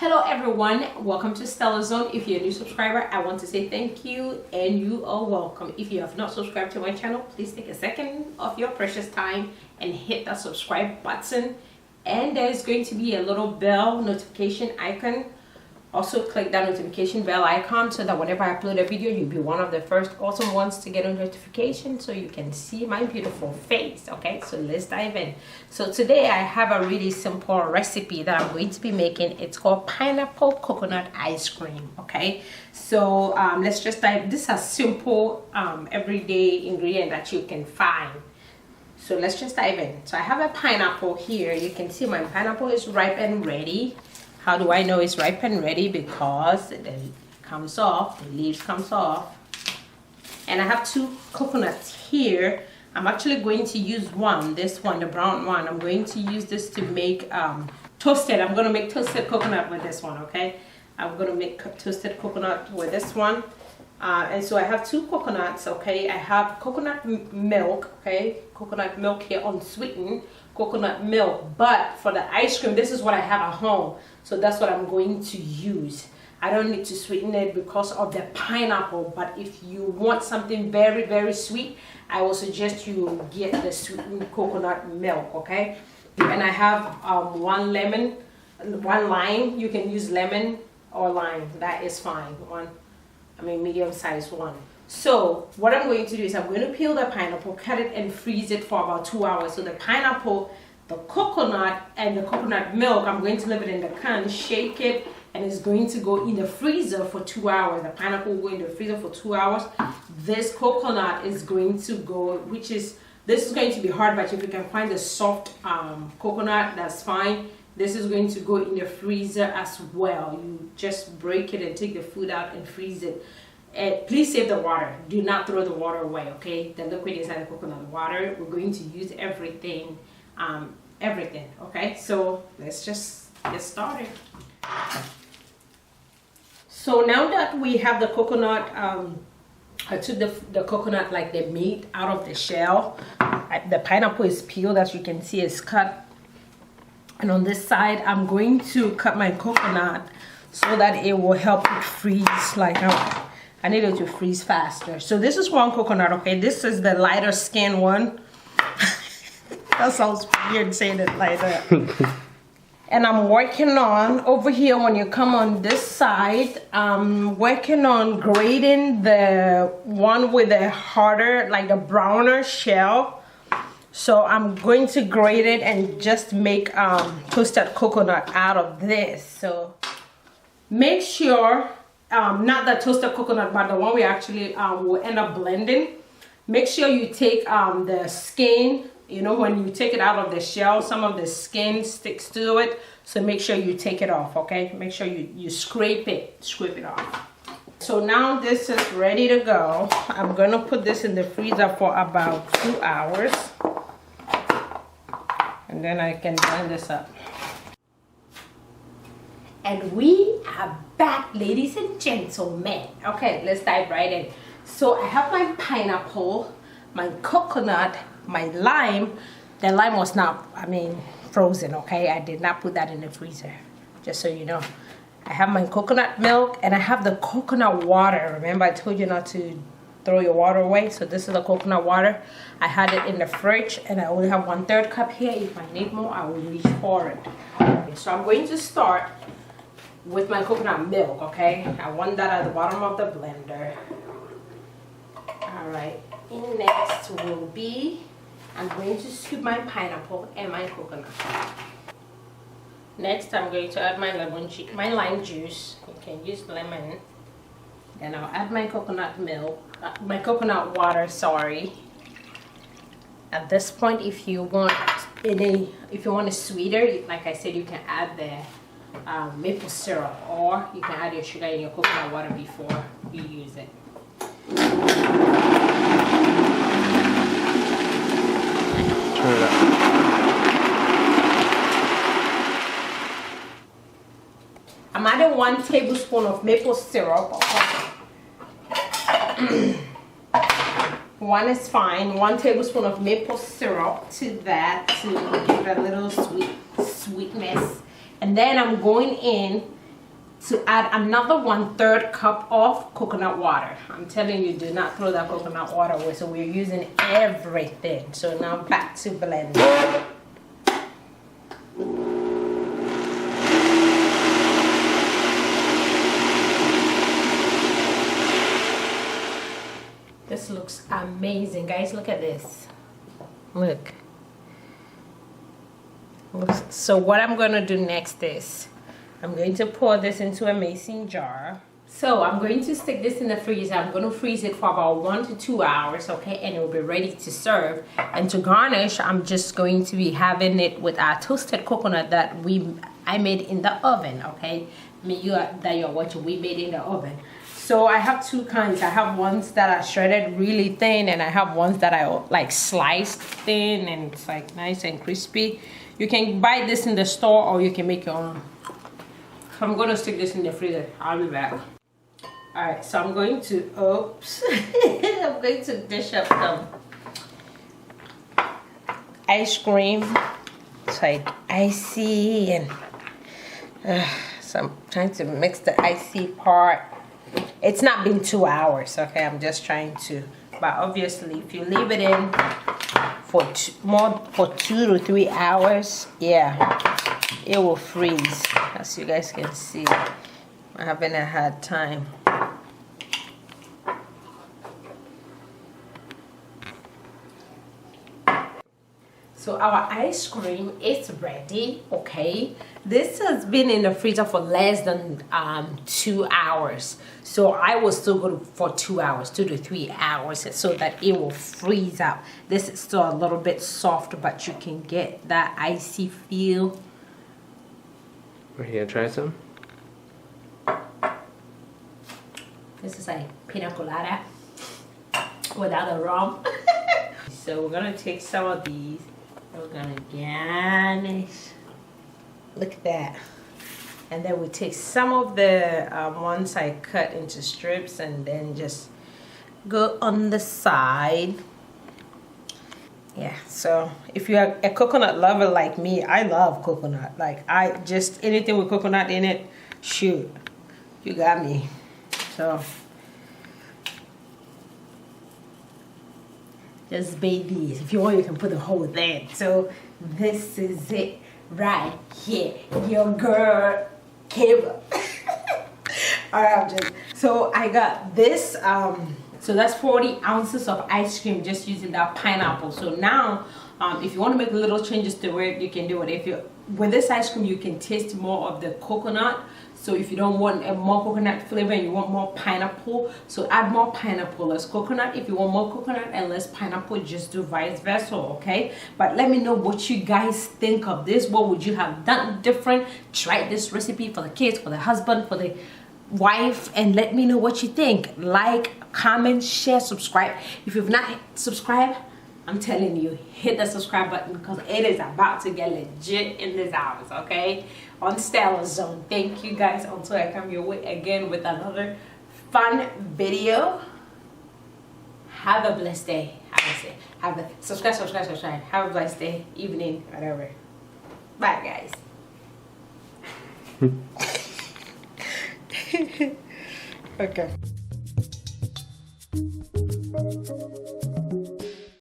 Hello everyone, welcome to StellaZone. If you're a new subscriber, I want to say thank you and you are welcome. If you have not subscribed to my channel, please take a second of your precious time and hit that subscribe button. And there's going to be a little bell notification icon. Also click that notification bell icon so that whenever I upload a video, you'll be one of the first awesome ones to get a notification so you can see my beautiful face. Okay, so let's dive in. So today I have a really simple recipe that I'm going to be making. It's called pineapple coconut ice cream. Okay, so let's just dive. This is a simple everyday ingredient that you can find. So let's just dive in. So I have a pineapple here. You can see my pineapple is ripe and ready. How do I know it's ripe and ready? Because it comes off, the leaves comes off. And I have two coconuts here. I'm actually going to use one, this one, the brown one. I'm going to use this to make toasted. I'm going to make toasted coconut with this one, okay? I'm going to make toasted coconut with this one. And so I have two coconuts, okay? I have coconut milk, okay? Coconut milk here, unsweetened coconut milk. But for the ice cream, this is what I have at home. So that's what I'm going to use. I don't need to sweeten it because of the pineapple. But if you want something very, very sweet, I will suggest you get the sweetened coconut milk, okay? And I have one lemon, one lime. You can use lemon or lime. That is fine. Medium sized one. So what I'm going to do is I'm going to peel the pineapple, cut it and freeze it for about 2 hours. So the pineapple, the coconut and the coconut milk, I'm going to leave it in the can, shake it, and it's going to go in the freezer for 2 hours. The pineapple will go in the freezer for 2 hours. This coconut is going to go, this is going to be hard, but if you can find a soft coconut, that's fine. This is going to go in the freezer as well. You just break it and take the food out and freeze it. And please save the water. Do not throw the water away, okay? The liquid inside the coconut water. We're going to use everything, okay? So let's just get started. So now that we have the coconut, I took the coconut, like the meat, out of the shell. The pineapple is peeled, as you can see, it's cut. And on this side, I'm going to cut my coconut so that it will help it freeze. Like I need it to freeze faster. So this is one coconut, okay? This is the lighter skin one. That sounds weird saying it like that. And I'm working on, over here when you come on this side, I'm working on grating the one with the harder, like the browner shell. So I'm going to grate it and just make toasted coconut out of this. So make sure, not the toasted coconut, but the one we actually will end up blending. Make sure you take the skin, you know, when you take it out of the shell, some of the skin sticks to it. So make sure you take it off, okay? Make sure you scrape it off. So now this is ready to go. I'm gonna put this in the freezer for about 2 hours. And then I can blend this up. And we are back, ladies and gentlemen. Okay, let's dive right in. So I have my pineapple, my coconut, my lime. The lime was not, frozen, okay? I did not put that in the freezer, just so you know. I have my coconut milk and I have the coconut water. Remember I told you not to throw your water away? So this is the coconut water. I had it in the fridge and I only have 1/3 cup here. If I need more, I will reach for it. Okay, so I'm going to start with my coconut milk, okay? I want that at the bottom of the blender. Alright, and next will be, I'm going to scoop my pineapple and my coconut. Next, I'm going to add my lime juice. You can use lemon. Then I'll add my coconut milk, my coconut water, sorry. At this point, if you want it sweeter, like I said, you can add the maple syrup, or you can add your sugar in your coconut water before you use it. Turn it up. I'm adding 1 tablespoon of maple syrup. One is fine. 1 tablespoon of maple syrup to that to give it a little sweetness. And then I'm going in to add another 1/3 cup of coconut water. I'm telling you, do not throw that coconut water away. So we're using everything. So now back to blending. This looks amazing, guys. Look at this. Look. So what I'm going to do next is I'm going to pour this into a mason jar. So I'm going to stick this in the freezer. I'm going to freeze it for about 1 to 2 hours, okay? And it will be ready to serve. And to garnish, I'm just going to be having it with our toasted coconut that I made in the oven, okay? That you're watching, we made in the oven. So I have two kinds. I have ones that are shredded really thin, and I have ones that I like sliced thin, and it's like nice and crispy. You can buy this in the store or you can make your own. So I'm going to stick this in the freezer. I'll be back. Alright, so I'm going to, oops. I'm going to dish up some ice cream. It's like icy, and so I'm trying to mix the icy part. It's not been 2 hours, okay? I'm just trying to, but obviously if you leave it in for 2 to 3 hours, yeah, it will freeze. As you guys can see, I'm having a hard time. So our ice cream is ready, okay? This has been in the freezer for less than 2 hours. So I will still go for 2 hours, 2 to 3 hours, so that it will freeze out. This is still a little bit soft, but you can get that icy feel. Are you gonna try some? This is like pina-colada without the rum. So we're gonna take some of these. We're gonna garnish. Look at that. And then we take some of the ones I cut into strips and then just go on the side. Yeah, so if you're a coconut lover like me, I love coconut. Like, I just, anything with coconut in it, shoot, you got me. So just babies. If you want, you can put the whole thing. So this is it right here. Your girl came up. Alright, so I got this. So that's 40 ounces of ice cream, just using that pineapple. So now, if you want to make little changes to it, you can do it. If you, with this ice cream, you can taste more of the coconut. So if you don't want a more coconut flavor and you want more pineapple, so add more pineapple, less coconut. If you want more coconut and less pineapple, just do vice versa, okay? But let me know what you guys think of this. What would you have done different? Try this recipe for the kids, for the husband, for the wife, and let me know what you think. Like, comment, share, subscribe. If you've not subscribed, I'm telling you, hit the subscribe button, because it is about to get legit in this house, okay? On StellaZone. Thank you guys until I come your way again with another fun video. Have a blessed day. Subscribe. Have a blessed day, evening, whatever. Bye, guys. Okay.